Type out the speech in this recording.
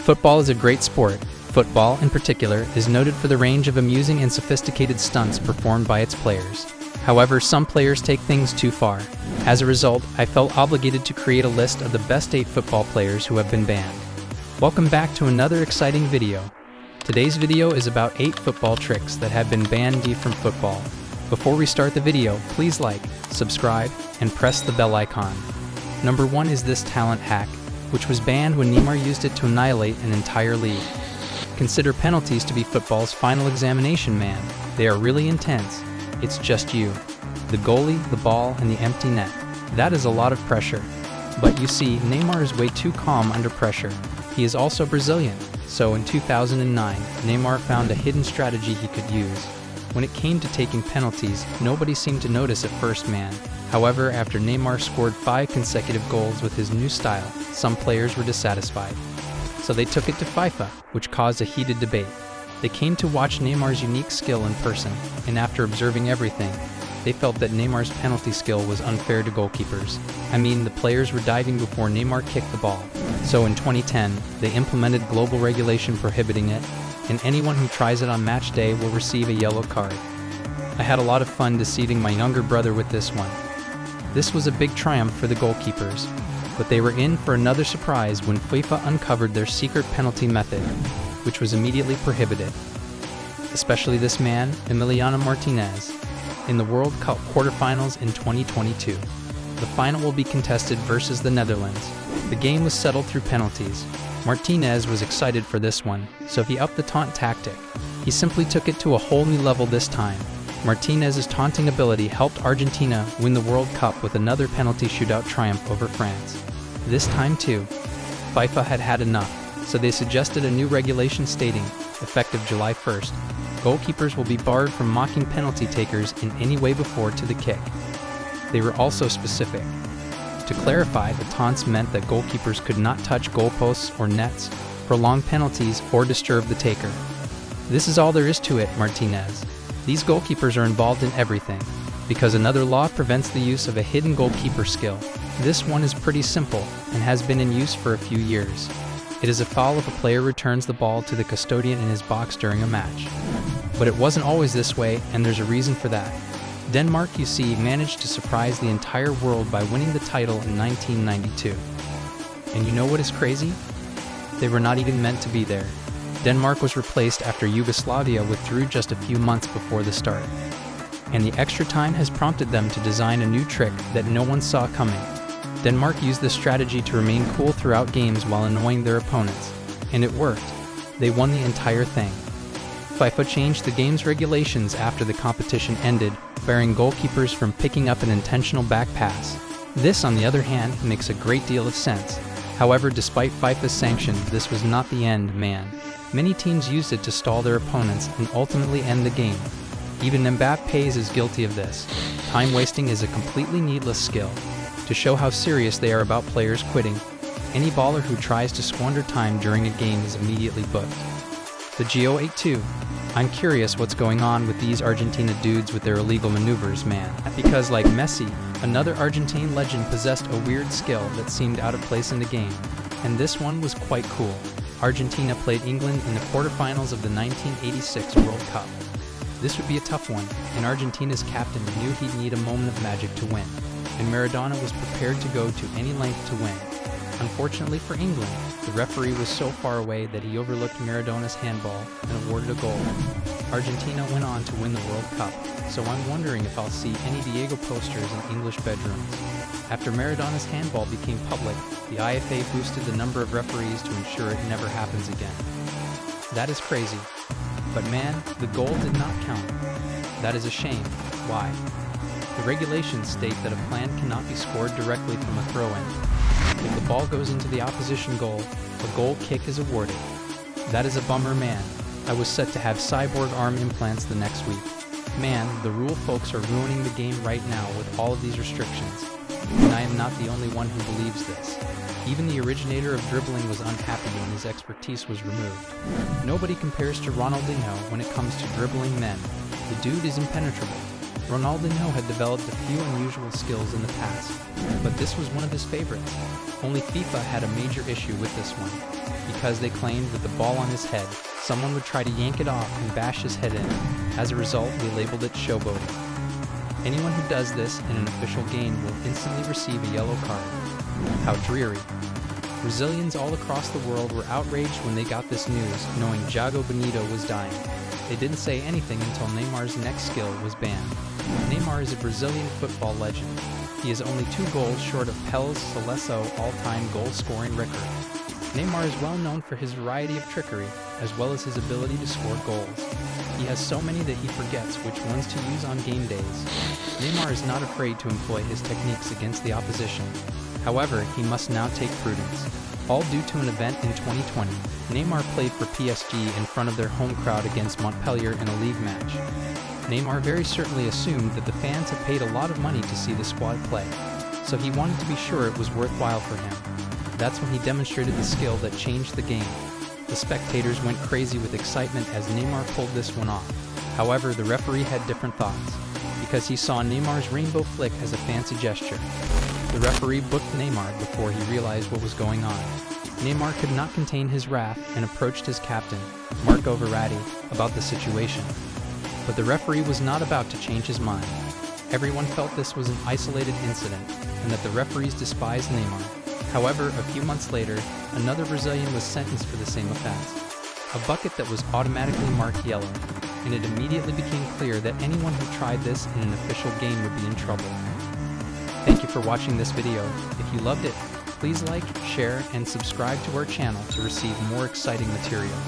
Football is a great sport. Football, in particular, is noted for the range of amusing and sophisticated stunts performed by its players. However, some players take things too far. As a result, I felt obligated to create a list of the best 8 football players who have been banned. Welcome back to another exciting video. Today's video is about 8 football tricks that have been banned from football. Before we start the video, please like, subscribe, and press the bell icon. Number 1 is this talent hack, which was banned when Neymar used it to annihilate an entire league. Consider penalties to be football's final examination, man. They are really intense. It's just you, the goalie, the ball, and the empty net. That is a lot of pressure. But you see, Neymar is way too calm under pressure. He is also Brazilian, so in 2009, Neymar found a hidden strategy he could use. When it came to taking penalties, nobody seemed to notice at first, man. However, after Neymar scored 5 consecutive goals with his new style, some players were dissatisfied. So they took it to FIFA, which caused a heated debate. They came to watch Neymar's unique skill in person, and after observing everything, they felt that Neymar's penalty skill was unfair to goalkeepers. I mean, the players were diving before Neymar kicked the ball. So in 2010, they implemented global regulation prohibiting it, and anyone who tries it on match day will receive a yellow card. I had a lot of fun deceiving my younger brother with this one. This was a big triumph for the goalkeepers, but they were in for another surprise when FIFA uncovered their secret penalty method, which was immediately prohibited. Especially this man, Emiliano Martinez, in the World Cup quarterfinals in 2022. The final will be contested versus the Netherlands. The game was settled through penalties. Martinez was excited for this one, so he upped the taunt tactic. He simply took it to a whole new level this time. Martinez's taunting ability helped Argentina win the World Cup with another penalty shootout triumph over France. This time too, FIFA had had enough, so they suggested a new regulation stating, effective July 1st, goalkeepers will be barred from mocking penalty takers in any way before to the kick. They were also specific. To clarify, the taunts meant that goalkeepers could not touch goalposts or nets, prolong penalties, or disturb the taker. This is all there is to it, Martinez. These goalkeepers are involved in everything, because another law prevents the use of a hidden goalkeeper skill. This one is pretty simple, and has been in use for a few years. It is a foul if a player returns the ball to the custodian in his box during a match. But it wasn't always this way, and there's a reason for that. Denmark, you see, managed to surprise the entire world by winning the title in 1992. And you know what is crazy? They were not even meant to be there. Denmark was replaced after Yugoslavia withdrew just a few months before the start. And the extra time has prompted them to design a new trick that no one saw coming. Denmark used this strategy to remain cool throughout games while annoying their opponents. And it worked. They won the entire thing. FIFA changed the game's regulations after the competition ended, barring goalkeepers from picking up an intentional back pass. This, on the other hand, makes a great deal of sense. However, despite FIFA's sanctions, this was not the end, man. Many teams used it to stall their opponents and ultimately end the game. Even Mbappé is guilty of this. Time wasting is a completely needless skill. To show how serious they are about players quitting, any baller who tries to squander time during a game is immediately booked. The Geo82. I'm curious what's going on with these Argentina dudes with their illegal maneuvers, man. Because like Messi, another Argentine legend possessed a weird skill that seemed out of place in the game. And this one was quite cool. Argentina played England in the quarterfinals of the 1986 World Cup. This would be a tough one, and Argentina's captain knew he'd need a moment of magic to win, and Maradona was prepared to go to any length to win. Unfortunately for England, the referee was so far away that he overlooked Maradona's handball and awarded a goal. Argentina went on to win the World Cup, so I'm wondering if I'll see any Diego posters in English bedrooms. After Maradona's handball became public, the IFA boosted the number of referees to ensure it never happens again. That is crazy. But man, the goal did not count. That is a shame. Why? The regulations state that a plan cannot be scored directly from a throw-in. If the ball goes into the opposition goal, a goal kick is awarded. That is a bummer, man. I was set to have cyborg arm implants the next week. Man, the rule folks are ruining the game right now with all of these restrictions. And I am not the only one who believes this. Even the originator of dribbling was unhappy when his expertise was removed. Nobody compares to Ronaldinho when it comes to dribbling men. The dude is impenetrable. Ronaldinho had developed a few unusual skills in the past, but this was one of his favorites. Only FIFA had a major issue with this one, because they claimed with the ball on his head, someone would try to yank it off and bash his head in. As a result, they labeled it showboating. Anyone who does this in an official game will instantly receive a yellow card. How dreary. Brazilians all across the world were outraged when they got this news, knowing João Bonito was dying. They didn't say anything until Neymar's next skill was banned. Neymar is a Brazilian football legend. He is only 2 goals short of Pel's Seleção all-time goal-scoring record. Neymar is well known for his variety of trickery, as well as his ability to score goals. He has so many that he forgets which ones to use on game days. Neymar is not afraid to employ his techniques against the opposition. However, he must now take prudence. All due to an event in 2020, Neymar played for PSG in front of their home crowd against Montpellier in a league match. Neymar very certainly assumed that the fans had paid a lot of money to see the squad play, so he wanted to be sure it was worthwhile for him. That's when he demonstrated the skill that changed the game. The spectators went crazy with excitement as Neymar pulled this one off. However, the referee had different thoughts, because he saw Neymar's rainbow flick as a fancy gesture. The referee booked Neymar before he realized what was going on. Neymar could not contain his wrath and approached his captain, Marco Verratti, about the situation. But the referee was not about to change his mind. Everyone felt this was an isolated incident and that the referees despised Neymar. However, a few months later, another Brazilian was sentenced for the same offense. A bucket that was automatically marked yellow, and it immediately became clear that anyone who tried this in an official game would be in trouble. Thank you for watching this video. If you loved it, please like, share, and subscribe to our channel to receive more exciting material.